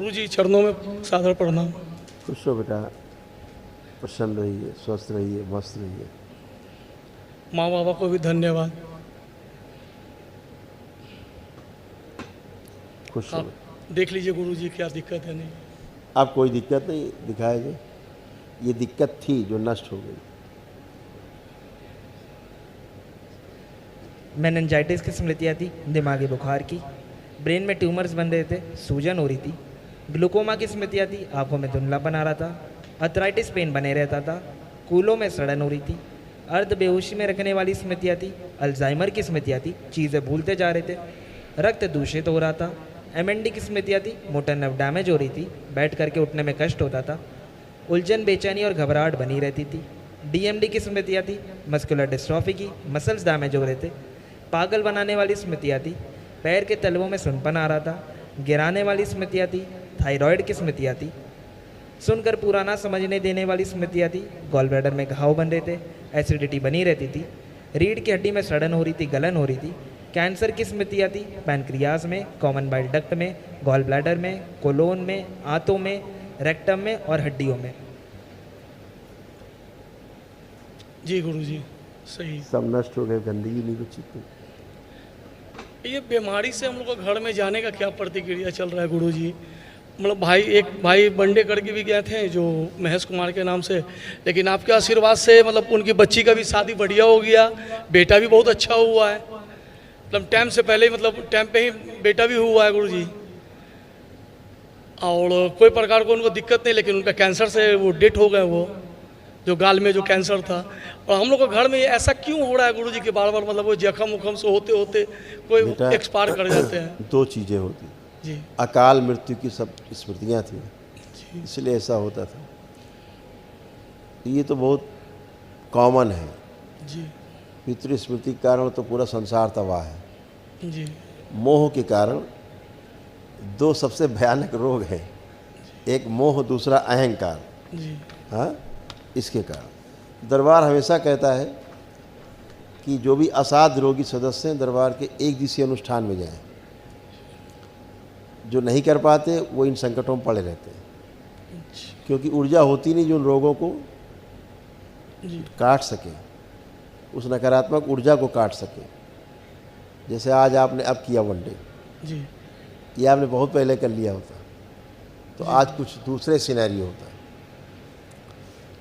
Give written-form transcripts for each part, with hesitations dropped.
गुरुजी चरणों में सादर प्रणाम। खुश हो बेटा, प्रसन्न रहिए, स्वस्थ रहिए, मस्त रहिए। माँ बाबा को भी धन्यवाद। खुश हो आप देख लीजिए गुरुजी क्या दिक्कत है नहीं। आप कोई दिक्कत नहीं दिखाएंगे, ये दिक्कत थी जो नष्ट हो गई। मेनिंजाइटिस की स्मृतियाँ थी, दिमागी बुखार की, ब्रेन में ट्यूमर्स बन रहे थे, सूजन हो रही थी, ग्लूकोमा की स्मृतियाँ थी, आंखों में धुंधलापन आ रहा था, अर्थराइटिस पेन बने रहता था, कूलों में सड़न हो रही थी, अर्ध बेहोशी में रखने वाली स्मृतियाँ थी, अल्जाइमर की स्मृतियाँ थी, चीज़ें भूलते जा रहे थे, रक्त दूषित हो रहा था, एमएनडी की स्मृतियाँ थी, मोटर नर्व डैमेज हो रही थी, बैठ करके उठने में कष्ट होता था, उलझन, बेचैनी और घबराहट बनी रहती थी, डीएमडी की स्मृतियाँ थी, मस्कुलर डिस्ट्रॉफी की, मसल्स डैमेज हो रहे थे, पागल बनाने वाली स्मृतियाँ थी, पैर के तलवों में सुनपन आ रहा था, गिराने वाली स्मृतियाँ थी, थायराइड की स्मृतियाँ थी, सुनकर पूरा ना समझने देने वाली स्मृतियाँ थी, गॉल ब्लैडर में घाव बन रहे थे, एसिडिटी बनी रहती थी, रीढ़ की हड्डी में सड़न हो रही थी, गलन हो रही थी, कैंसर की स्मृतियाँ थी, पैनक्रियाज में, कॉमन बाइल डक्ट में, गॉल ब्लैडर में, कोलोन में, आंतों में, रेक्टम में और हड्डियों में। जी गुरुजी सही। सब नष्ट हो गए, गंदगी नहीं बची थी। ये बीमारी से हम लोग को घर में जाने का क्या प्रतिक्रिया चल रहा है गुरुजी? मतलब एक भाई बंडे करके भी गए थे जो महेश कुमार के नाम से, लेकिन आपके आशीर्वाद से मतलब उनकी बच्ची का भी शादी बढ़िया हो गया, बेटा भी बहुत अच्छा हुआ है, मतलब टाइम से पहले ही, मतलब टाइम पे ही बेटा भी हुआ है गुरुजी, और कोई प्रकार को उनको दिक्कत नहीं, लेकिन उनका कैंसर से वो डेथ हो गए, वो जो गाल में जो कैंसर था। और हम लोग को घर में ये ऐसा क्यों हो रहा है गुरुजी कि बार बार मतलब वो जख्म उखम से होते होते कोई एक्सपायर कर जाते हैं? दो चीज़ें होती जी। अकाल मृत्यु की सब स्मृतियाँ थी, इसलिए ऐसा होता था। ये तो बहुत कॉमन है जी। पितृ स्मृति के कारण तो पूरा संसार तबाह है। जी। मोह के कारण दो सबसे भयानक रोग हैं, एक मोह, दूसरा अहंकार। जी। हाँ, इसके कारण दरबार हमेशा कहता है कि जो भी असाध रोगी सदस्य हैं दरबार के एक दिवसीय अनुष्ठान में जाएं। जो नहीं कर पाते वो इन संकटों में पड़े रहते हैं, क्योंकि ऊर्जा होती नहीं जो उन रोगों को काट सके, उस नकारात्मक ऊर्जा को काट सके। जैसे आज आपने अब किया वनडे, जी। ये आपने बहुत पहले कर लिया होता तो आज कुछ दूसरे सिनेरियो होता।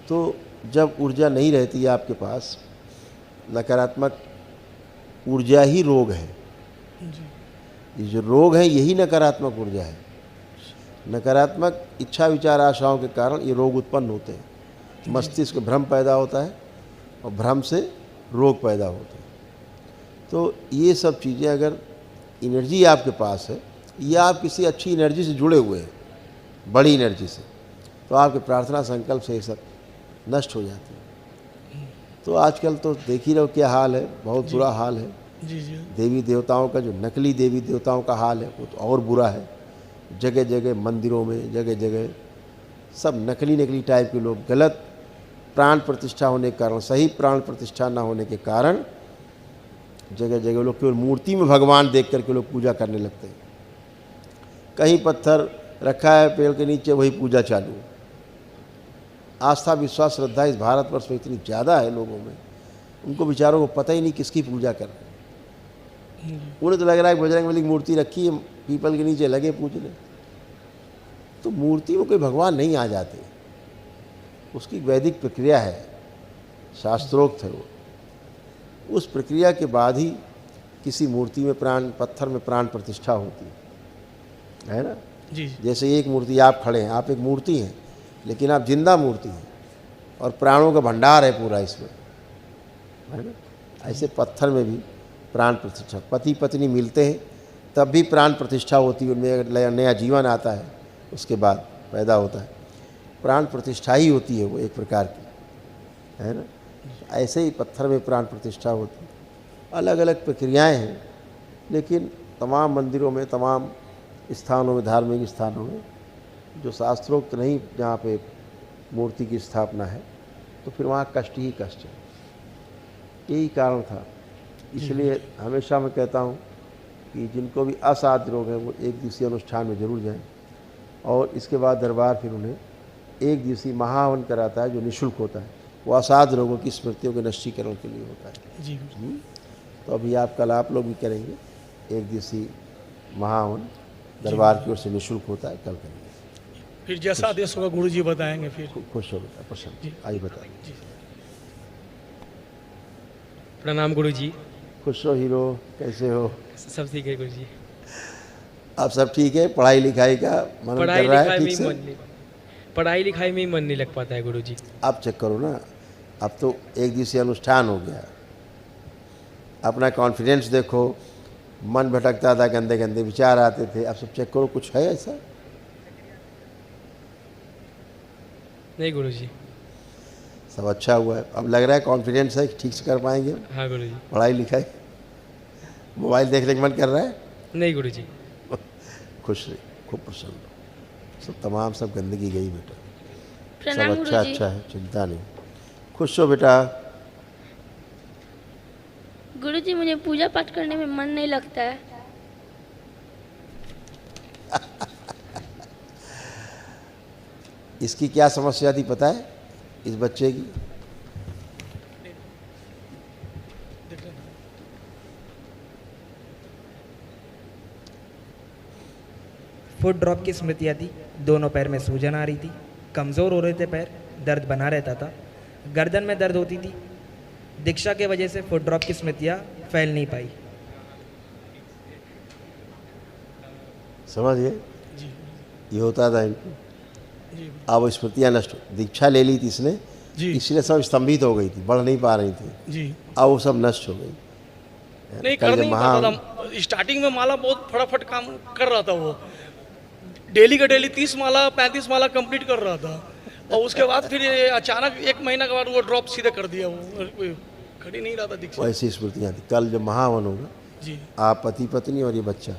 तो जब ऊर्जा नहीं रहती है आपके पास, नकारात्मक ऊर्जा ही रोग है। ये जो रोग है यही नकारात्मक ऊर्जा है। नकारात्मक इच्छा विचार आशाओं के कारण ये रोग उत्पन्न होते हैं। मस्तिष्क भ्रम पैदा होता है और भ्रम से रोग पैदा होते हैं। तो ये सब चीज़ें अगर एनर्जी आपके पास है या आप किसी अच्छी एनर्जी से जुड़े हुए हैं, बड़ी एनर्जी से, तो आपके प्रार्थना संकल्प से ये सब नष्ट हो जाती है। तो आजकल तो देख ही रहो क्या हाल है, बहुत बुरा हाल है। जी। जी। देवी देवताओं का, जो नकली देवी देवताओं का हाल है वो तो और बुरा है। जगह जगह मंदिरों में, जगह जगह सब नकली नकली टाइप के लोग, गलत प्राण प्रतिष्ठा होने के कारण, सही प्राण प्रतिष्ठा ना होने के कारण जगह जगह लोग केवल मूर्ति में भगवान देख करके लोग पूजा करने लगते हैं। कहीं पत्थर रखा है पेड़ के नीचे, वही पूजा चालू। आस्था विश्वास श्रद्धा इस भारतवर्ष में इतनी ज़्यादा है लोगों में, उनको बेचारों को पता ही नहीं किसकी पूजा कर रहे हैं। उन्हें तो लग रहा है बजरंगबली की मूर्ति रखी है, पीपल के नीचे लगे पूजने। तो मूर्ति में कोई भगवान नहीं आ जाते, उसकी वैदिक प्रक्रिया है, शास्त्रोक्त है वो। उस प्रक्रिया के बाद ही किसी मूर्ति में प्राण, पत्थर में प्राण प्रतिष्ठा होती है ना। जी। जैसे एक मूर्ति आप खड़े हैं, आप एक मूर्ति हैं, लेकिन आप जिंदा मूर्ति हैं और प्राणों का भंडार है पूरा इसमें, है ना। ऐसे पत्थर में भी प्राण प्रतिष्ठा, पति पत्नी मिलते हैं तब भी प्राण प्रतिष्ठा होती है, उनमें नया जीवन आता है, उसके बाद पैदा होता है। प्राण प्रतिष्ठा ही होती है वो एक प्रकार की, है ना। ऐसे ही पत्थर में प्राण प्रतिष्ठा होती है। अलग अलग प्रक्रियाएं हैं, लेकिन तमाम मंदिरों में, तमाम स्थानों में, धार्मिक स्थानों में जो शास्त्रोक्त नहीं, जहाँ पे मूर्ति की स्थापना है, तो फिर वहाँ कष्ट ही कष्ट है। यही कारण था। इसलिए हमेशा मैं कहता हूँ कि जिनको भी असाध्य रोग है वो एक दिवसीय अनुष्ठान में जरूर जाएं। और इसके बाद दरबार फिर उन्हें एक दिवसीय महाहवन कराता है जो निःशुल्क होता है। वो असाध रोगों की स्मृतियों के नष्टीकरण के लिए होता है। जी गुरुजी। तो अभी आप लोग भी करेंगे एक दिवसीय महाहवन, दरबार की ओर से निःशुल्क होता है, कल करेंगे। फिर जैसा आदेश होगा गुरुजी बताएंगे फिर। खुश हो बेटा, प्रसन्न आइए बताइए। प्रणाम गुरुजी। खुश हो हीरो, कैसे हो? सब ठीक है गुरुजी। आप सब ठीक है? पढ़ाई लिखाई का मन कर रहा है ठीक से? पढ़ाई लिखाई में ही मन नहीं लग पाता है गुरुजी। आप चेक करो ना, अब तो एक दिवसीय अनुष्ठान हो गया, अपना कॉन्फिडेंस देखो। मन भटकता था, गंदे गंदे विचार आते थे, अब सब चेक करो, कुछ है ऐसा? नहीं गुरुजी। सब अच्छा हुआ है। अब लग रहा है कॉन्फिडेंस है कि ठीक से कर पाएंगे। हाँ गुरुजी। पढ़ाई लिखाई, मोबाइल देखने का मन कर रहा है? नहीं गुरुजी। खुश रही, खूब प्रसन्न हो। सब तमाम सब गंदगी गई बेटा, प्रणाम सब अच्छा गुरुजी। अच्छा है, चिंता नहीं। खुश हो बेटा। गुरुजी मुझे पूजा पाठ करने में मन नहीं लगता है। इसकी क्या समस्या थी पता है इस बच्चे की? फुट ड्रॉप की स्मृतियाँ थी। दोनों पैर में सूजन आ रही थी, कमज़ोर हो रहे थे पैर, दर्द बना रहता था, गर्दन में दर्द होती थी। दीक्षा के वजह से फुट ड्रॉप की स्मृतियाँ फैल नहीं पाई। समझ गए? जी ये होता था इनको। जी अब स्मृतियाँ नष्ट, दीक्षा ले ली थी इसने, जी इसलिए सब स्तंभित हो गई थी, बढ़ नहीं पा रही थी। जी। अब वो सब नष्ट हो गई। नहीं कल कर जब नहीं पाता था। स्टार्टिंग में माला बहुत फटाफट काम कर रहा था, वो डेली का डेली 30 माला 35 माला कंप्लीट कर रहा था। और उसके बाद फिर ये अचानक 1 महीना के बाद वो ड्रॉप सीधे कर दिया, वो खड़ी नहीं रहा था दीक्षा। वैसी स्मृतियाँ थी। कल जब महावन होगा, जी आप पति पत्नी और ये बच्चा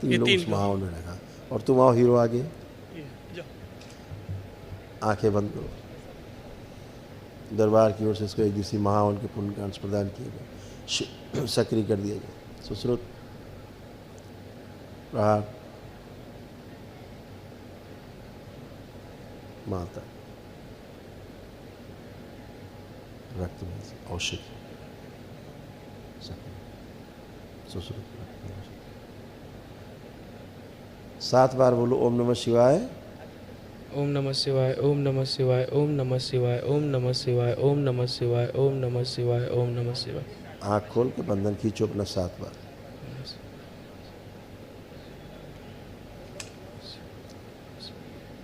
तीन ये लोग तीन उस लोग। महावन में रखा, और तुम आओ हीरो आगे, ये, जाओ। आंखें बंद करो। दरबार की ओर से इसको एक दिवसीय महावन के पुण्य का अंश प्रदान किए गए, सक्रिय कर दिया गया। सुश्रुत प्रहार, माता, रक्त में से औषधि, सक्रिय, सुश्रुत, 7 बार बोलो ओम नमः शिवाय। ओम नमः शिवाय, ओम नमः शिवाय, ओम नमः शिवाय, ओम नमः शिवाय, ओम नमः शिवाय, ओम नमः शिवाय, ओम नमः शिवाय। आँख खोल के बंधन खींचो अपना 7 बार।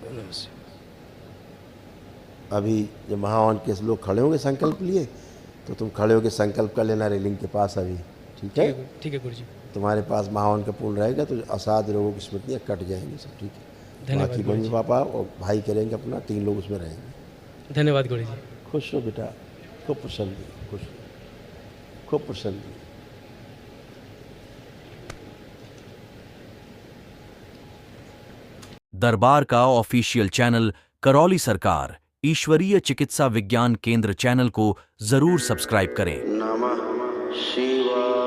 ओम नमः शिवाय। अभी जब महावन के लोग खड़े होंगे संकल्प लिए, तो तुम खड़े होकर संकल्प कर लेना रेलिंग के पास अभी, ठीक है? ठीक है गुरुजी। तुम्हारे पास महावन का पुण्य रहेगा तो असाध रोगों की स्मृतियाँ कट जाएंगी सब, ठीक है? धन्यवाद बाकी गुरुजी। मम्मी पापा और भाई करेंगे अपना, 3 लोग उसमें रहेंगे। धन्यवाद गुरुजी। खुश हो बेटा, खूब प्रसन्न रहिए, खुश हो, खूब प्रसन्न रहिए। दरबार का ऑफिशियल चैनल करौली सरकार ईश्वरीय चिकित्सा विज्ञान केंद्र चैनल को जरूर सब्सक्राइब करें। नमः शिवाय।